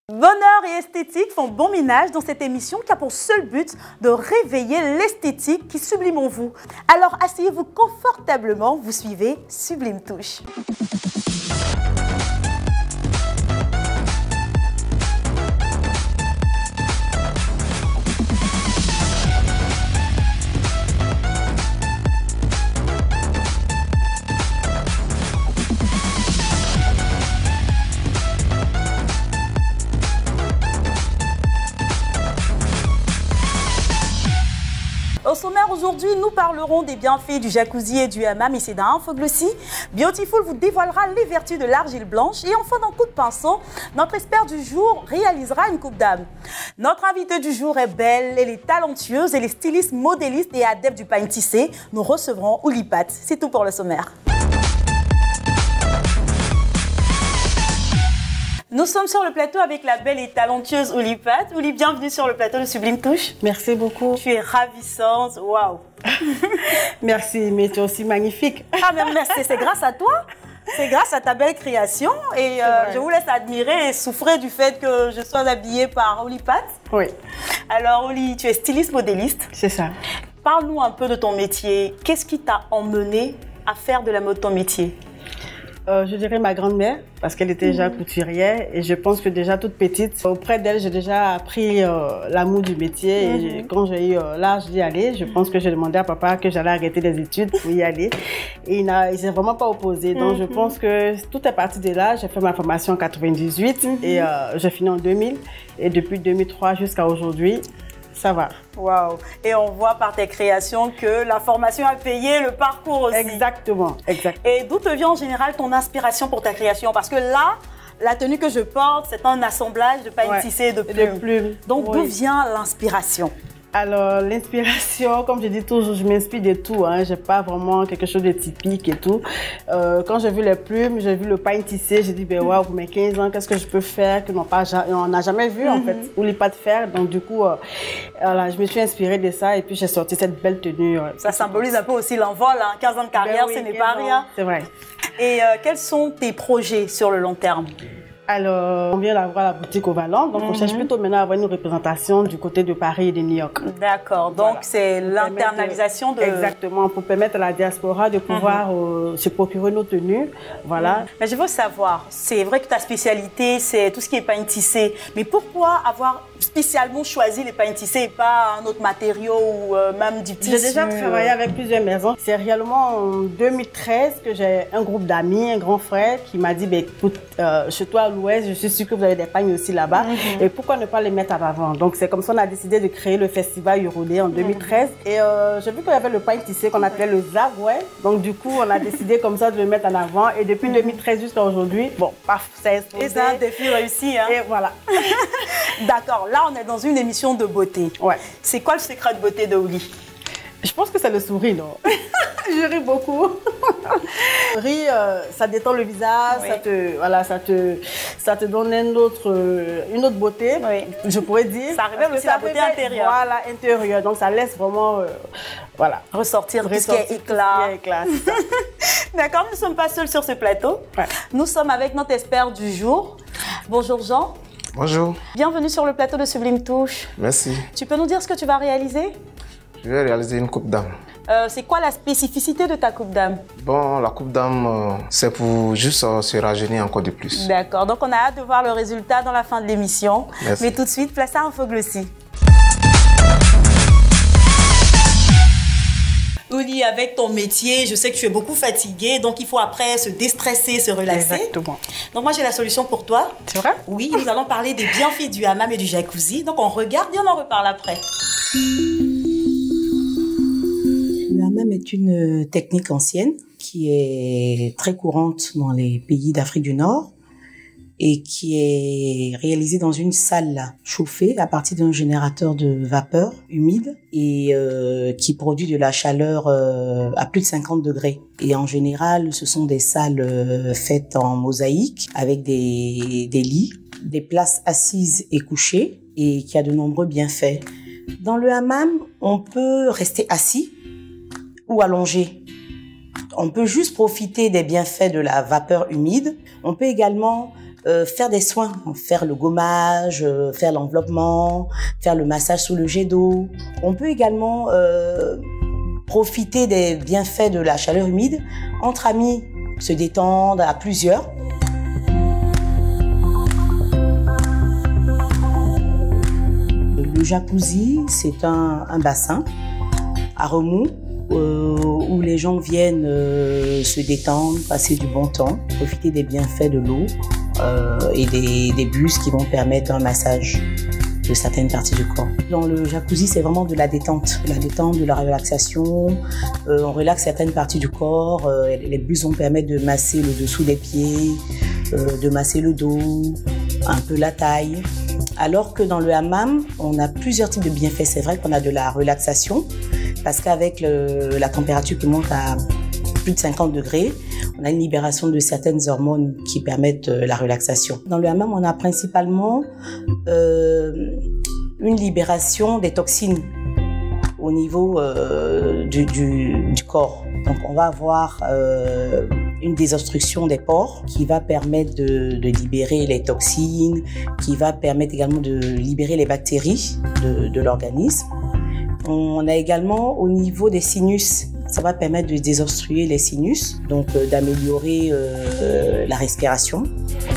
Bonheur et esthétique font bon ménage dans cette émission qui a pour seul but de réveiller l'esthétique qui sublime en vous. Alors asseyez-vous confortablement, vous suivez Sublime Touche. Au sommaire aujourd'hui, nous parlerons des bienfaits du jacuzzi et du hammam et c'est dans Infoglossi. Beautiful vous dévoilera les vertus de l'argile blanche et enfin dans Coup de pinceau, notre expert du jour réalisera une coupe d'âme. Notre invitée du jour est belle, elle est talentueuse, elle est styliste, modéliste et adepte du pain tissé. Nous recevrons Oulipat. C'est tout pour le sommaire. Nous sommes sur le plateau avec la belle et talentueuse Oulipat. Ouli, bienvenue sur le plateau de Sublime Touche. Merci beaucoup. Tu es ravissante, waouh. Merci, mais tu es aussi magnifique. Ah mais merci, c'est grâce à toi. C'est grâce à ta belle création et je vous laisse admirer et souffrir du fait que je sois habillée par Oulipat. Oui. Alors Ouli, tu es styliste modéliste. C'est ça. Parle-nous un peu de ton métier. Qu'est-ce qui t'a emmené à faire de la mode ton métier? Je dirais ma grand-mère, parce qu'elle était déjà couturière et je pense que déjà toute petite, auprès d'elle, j'ai déjà appris l'amour du métier et quand j'ai eu l'âge d'y aller, je pense que j'ai demandé à papa que j'allais arrêter les études pour y aller et il s'est vraiment pas opposé. Donc je pense que tout est parti de là. J'ai fait ma formation en 98 et j'ai fini en 2000 et depuis 2003 jusqu'à aujourd'hui, ça va. Waouh! Et on voit par tes créations que la formation a payé, le parcours aussi. Exactement, exact. Et d'où te vient en général ton inspiration pour ta création? Parce que là, la tenue que je porte, c'est un assemblage de paille tissée et de plumes. Donc d'où vient l'inspiration? Alors, l'inspiration, comme je dis toujours, je m'inspire de tout. Hein. Je n'ai pas vraiment quelque chose de typique et tout. Quand j'ai vu les plumes, j'ai vu le pain tissé, j'ai dit, ben waouh, pour mes 15 ans, qu'est-ce que je peux faire que on n'a jamais vu, en fait, ou les pas de faire. Donc, du coup, voilà, je me suis inspirée de ça et puis j'ai sorti cette belle tenue. Ça symbolise un peu aussi l'envol, hein. 15 ans de carrière, ce n'est pas rien. C'est vrai. Et quels sont tes projets sur le long terme? Alors, on vient d'avoir la boutique au Vallon, donc on cherche plutôt maintenant à avoir une représentation du côté de Paris et de New York. D'accord, donc voilà. C'est l'internalisation de... Exactement, pour permettre à la diaspora de pouvoir se procurer nos tenues, voilà. Mais je veux savoir, c'est vrai que ta spécialité, c'est tout ce qui est pain tissé, mais pourquoi avoir spécialement choisi les pains tissés et pas un autre matériau ou même du tissu? J'ai déjà travaillé avec plusieurs maisons. C'est réellement en 2013 que j'ai un groupe d'amis, un grand frère qui m'a dit, ben, écoute, chez toi à l'Ouest, je suis sûre que vous avez des pagnes aussi là-bas. Et pourquoi ne pas les mettre en avant? Donc c'est comme ça qu'on a décidé de créer le festival Urodé en 2013. Et j'ai vu qu'il y avait le pain tissé qu'on appelait le Zagoué. Donc du coup, on a décidé comme ça de le mettre en avant. Et depuis 2013 jusqu'à aujourd'hui, bon, paf, ça a explosé. Et c'est un défi réussi, hein? Et voilà. D'accord, là on est dans une émission de beauté. Ouais. C'est quoi le secret de beauté de Ouli? Je pense que c'est le sourire, non? Je ris beaucoup. Rire, ça détend le visage, ça te donne une autre beauté, je pourrais dire. Ça révèle aussi la beauté intérieure. Voilà, intérieure. Donc ça laisse vraiment ressortir tout ce qui est éclat. D'accord, nous ne sommes pas seuls sur ce plateau. Ouais. Nous sommes avec notre expert du jour. Bonjour Jean. Bonjour. Bienvenue sur le plateau de Sublime Touche. Merci. Tu peux nous dire ce que tu vas réaliser? Je vais réaliser une coupe d'âme. C'est quoi la spécificité de ta coupe d'âme? Bon, la coupe d'âme, c'est pour juste se rajeunir encore de plus. D'accord, donc on a hâte de voir le résultat dans la fin de l'émission. Mais tout de suite, place à Infoglossi. Ouli, avec ton métier, je sais que tu es beaucoup fatiguée, donc il faut après se déstresser, se relaxer. Exactement. Donc moi j'ai la solution pour toi. C'est vrai? Oui, nous allons parler des bienfaits du hammam et du jacuzzi. Donc on regarde et on en reparle après. Le hammam est une technique ancienne qui est très courante dans les pays d'Afrique du Nord et qui est réalisée dans une salle chauffée à partir d'un générateur de vapeur humide et qui produit de la chaleur à plus de 50 degrés. Et en général, ce sont des salles faites en mosaïque avec des lits, des places assises et couchées et qui a de nombreux bienfaits. Dans le hammam, on peut rester assis ou allongé. On peut juste profiter des bienfaits de la vapeur humide. On peut également faire des soins, faire le gommage, faire l'enveloppement, faire le massage sous le jet d'eau. On peut également profiter des bienfaits de la chaleur humide entre amis, se détendre à plusieurs. Le jacuzzi, c'est un bassin à remous où les gens viennent se détendre, passer du bon temps, profiter des bienfaits de l'eau et des bus qui vont permettre un massage de certaines parties du corps. Dans le jacuzzi, c'est vraiment de la détente, de la relaxation. On relaxe certaines parties du corps. Les bus vont permettre de masser le dessous des pieds, de masser le dos, un peu la taille. Alors que dans le hammam, on a plusieurs types de bienfaits. C'est vrai qu'on a de la relaxation, parce qu'avec la température qui monte à plus de 50 degrés, on a une libération de certaines hormones qui permettent la relaxation. Dans le hammam, on a principalement une libération des toxines au niveau du corps. Donc on va avoir une désobstruction des pores qui va permettre de libérer les toxines, qui va permettre également de libérer les bactéries de l'organisme. On a également au niveau des sinus, ça va permettre de désobstruer les sinus, donc d'améliorer la respiration.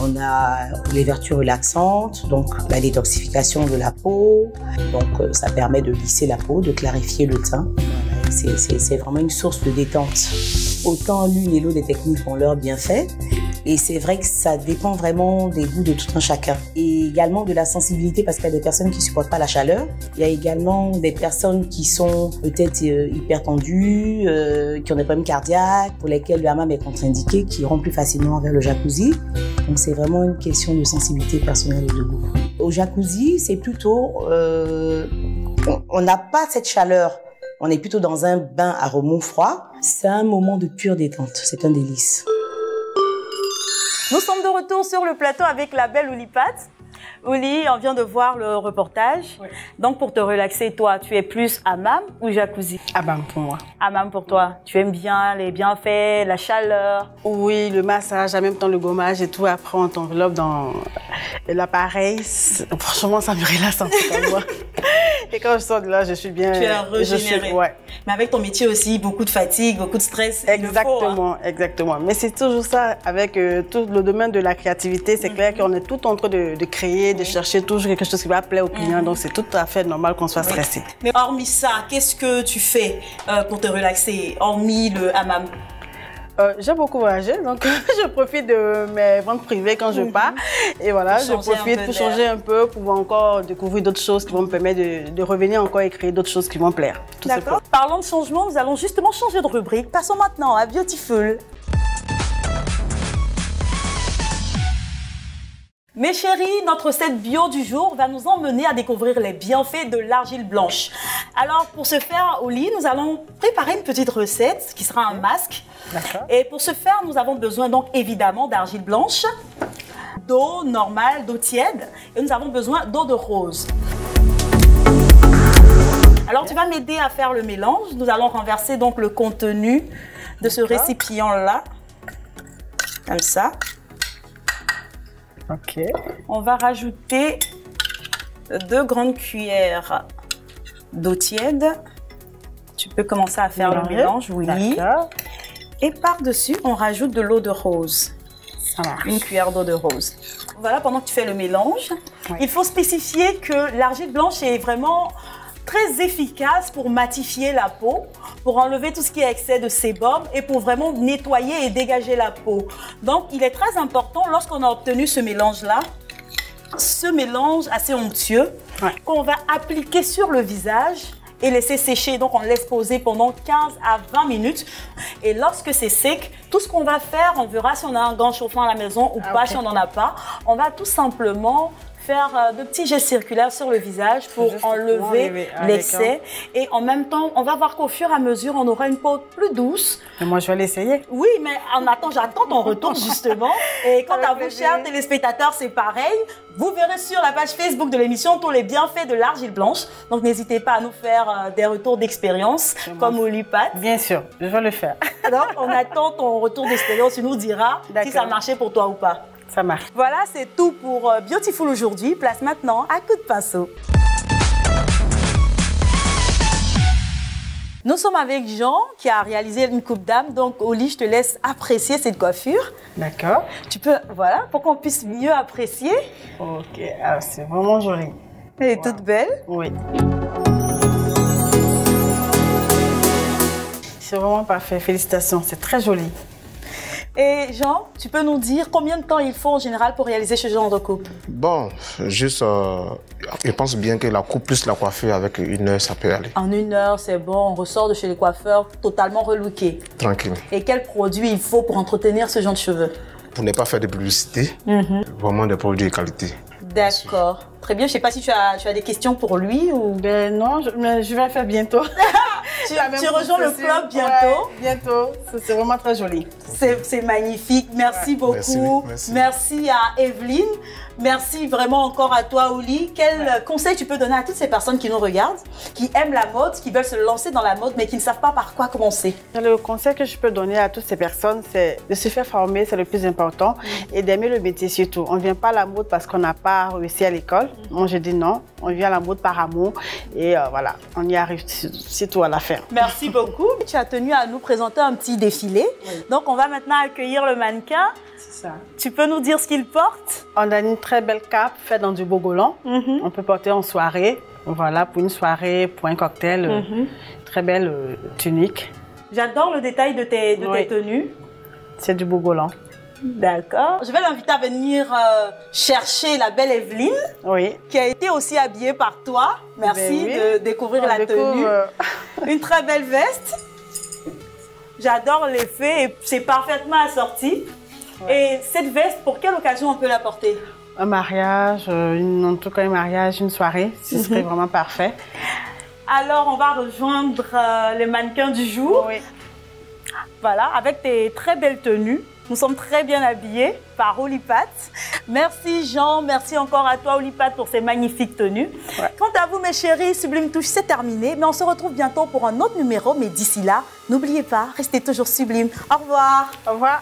On a les vertus relaxantes, donc la détoxification de la peau, donc ça permet de lisser la peau, de clarifier le teint. Voilà, c'est vraiment une source de détente. Autant l'une et l'autre des techniques ont leurs bienfaits. Et c'est vrai que ça dépend vraiment des goûts de tout un chacun. Et également de la sensibilité, parce qu'il y a des personnes qui ne supportent pas la chaleur. Il y a également des personnes qui sont peut-être hyper tendues, qui ont des problèmes cardiaques, pour lesquelles le hammam est contre-indiqué, qui iront plus facilement vers le jacuzzi. Donc c'est vraiment une question de sensibilité personnelle et de goût. Au jacuzzi, c'est plutôt... on n'a pas cette chaleur. On est plutôt dans un bain à remous froid. C'est un moment de pure détente. C'est un délice. Nous sommes de retour sur le plateau avec la belle Ouli Pat. Ouli, on vient de voir le reportage. Oui. Donc, pour te relaxer, toi, tu es plus hammam ou jacuzzi? Hammam pour moi. Hammam pour toi. Tu aimes bien les bienfaits, la chaleur? Oui, le massage, en même temps le gommage et tout. Après, on t'enveloppe dans l'appareil. Franchement, ça me relaxe un peu moi. Et quand je sors de là, je suis bien... Tu es régénérée. Ouais. Mais avec ton métier aussi, beaucoup de fatigue, beaucoup de stress. Exactement, exactement. Mais c'est toujours ça, avec tout le domaine de la créativité. C'est clair qu'on est tout en train de créer, de chercher toujours quelque chose qui va plaire aux clients. Donc, c'est tout à fait normal qu'on soit stressé. Mais hormis ça, qu'est-ce que tu fais pour te relaxer, hormis le hammam? J'aime beaucoup voyager, donc je profite de mes ventes privées quand je pars. Et voilà, je profite pour changer un peu, pour encore découvrir d'autres choses qui vont me permettre de revenir encore et créer d'autres choses qui vont me plaire. D'accord. Parlons de changement, nous allons justement changer de rubrique. Passons maintenant à Beautiful. Mes chéris, notre set bio du jour va nous emmener à découvrir les bienfaits de l'argile blanche. Alors, pour ce faire, Ouli, nous allons préparer une petite recette qui sera un masque. Et pour ce faire, nous avons besoin donc évidemment d'argile blanche, d'eau normale, d'eau tiède, et nous avons besoin d'eau de rose. Alors, tu vas m'aider à faire le mélange. Nous allons renverser donc le contenu de ce récipient-là, comme ça. Ok. On va rajouter 2 grandes cuillères d'eau tiède. Tu peux commencer à faire le mélange, oui. Et par-dessus, on rajoute de l'eau de rose. Ça marche. Une cuillère d'eau de rose. Voilà, pendant que tu fais le mélange, il faut spécifier que l'argile blanche est vraiment très efficace pour matifier la peau, pour enlever tout ce qui est excès de sébum et pour vraiment nettoyer et dégager la peau. Donc, il est très important, lorsqu'on a obtenu ce mélange-là, ce mélange assez onctueux, qu'on va appliquer sur le visage et laisser sécher. Donc, on laisse poser pendant 15 à 20 minutes. Et lorsque c'est sec, tout ce qu'on va faire, on verra si on a un gant chauffant à la maison ou pas, si on n'en a pas. On va tout simplement faire de petits gestes circulaires sur le visage pour enlever l'excès. Et en même temps, on va voir qu'au fur et à mesure, on aura une peau plus douce. Et moi, je vais l'essayer. Oui, mais j'attends ton retour justement. Et quant à vous, chers téléspectateurs, c'est pareil. Vous verrez sur la page Facebook de l'émission tous les bienfaits de l'argile blanche. Donc, n'hésitez pas à nous faire des retours d'expérience comme Ouli Pat. Bien sûr, je vais le faire. Alors, on attend ton retour d'expérience. Tu nous diras si ça a marché pour toi ou pas. Ça marche. Voilà, c'est tout pour Beautiful aujourd'hui. Place maintenant à Coup de pinceau. Nous sommes avec Jean qui a réalisé une coupe d'âme. Donc, Oli, je te laisse apprécier cette coiffure. D'accord. Tu peux, voilà, pour qu'on puisse mieux apprécier. Ok, alors c'est vraiment joli. Elle est toute belle. Oui. C'est vraiment parfait. Félicitations, c'est très joli. Et Jean, tu peux nous dire combien de temps il faut en général pour réaliser ce genre de coupe? Bon, juste, je pense bien que la coupe plus la coiffure avec 1 heure, ça peut aller. En 1 heure, c'est bon, on ressort de chez les coiffeurs totalement relooké. Tranquille. Et quel produit il faut pour entretenir ce genre de cheveux? Pour ne pas faire de publicité, vraiment des produits de qualité. D'accord. Très bien. Je ne sais pas si tu as des questions pour lui ou... Ben non, mais je vais le faire bientôt. Tu rejoins le club bientôt. Ouais, bientôt. C'est vraiment très joli. C'est magnifique. Merci beaucoup. Merci à Evelyne. Merci vraiment encore à toi, Oli. Quel conseil tu peux donner à toutes ces personnes qui nous regardent, qui aiment la mode, qui veulent se lancer dans la mode, mais qui ne savent pas par quoi commencer? Le conseil que je peux donner à toutes ces personnes, c'est de se faire former, c'est le plus important, et d'aimer le métier surtout. On ne vient pas à la mode parce qu'on n'a pas réussi à l'école. Moi, je dis non. On vient à la mode par amour, et voilà, on y arrive surtout à la fin. Merci beaucoup. Tu as tenu à nous présenter un petit défilé. Oui. Donc, on va maintenant accueillir le mannequin. C'est ça. Tu peux nous dire ce qu'il porte? On a une très belle cape faite dans du bogolan. On peut porter en soirée. Voilà, pour une soirée, pour un cocktail. Très belle tunique. J'adore le détail de tes tenues. C'est du bogolan. D'accord. Je vais l'inviter à venir chercher la belle Evelyne, qui a été aussi habillée par toi. Merci de découvrir la tenue. Une très belle veste. J'adore l'effet et c'est parfaitement assorti. Et cette veste, pour quelle occasion on peut la porter? Un mariage, en tout cas un mariage, une soirée, ce serait vraiment parfait. Alors, on va rejoindre le mannequin du jour. Oui. Voilà, avec tes très belles tenues. Nous sommes très bien habillés par Olipat. Merci Jean, merci encore à toi Olipat pour ces magnifiques tenues. Quant à vous mes chéris, Sublime Touche, c'est terminé. Mais on se retrouve bientôt pour un autre numéro. Mais d'ici là, n'oubliez pas, restez toujours sublimes. Au revoir. Au revoir.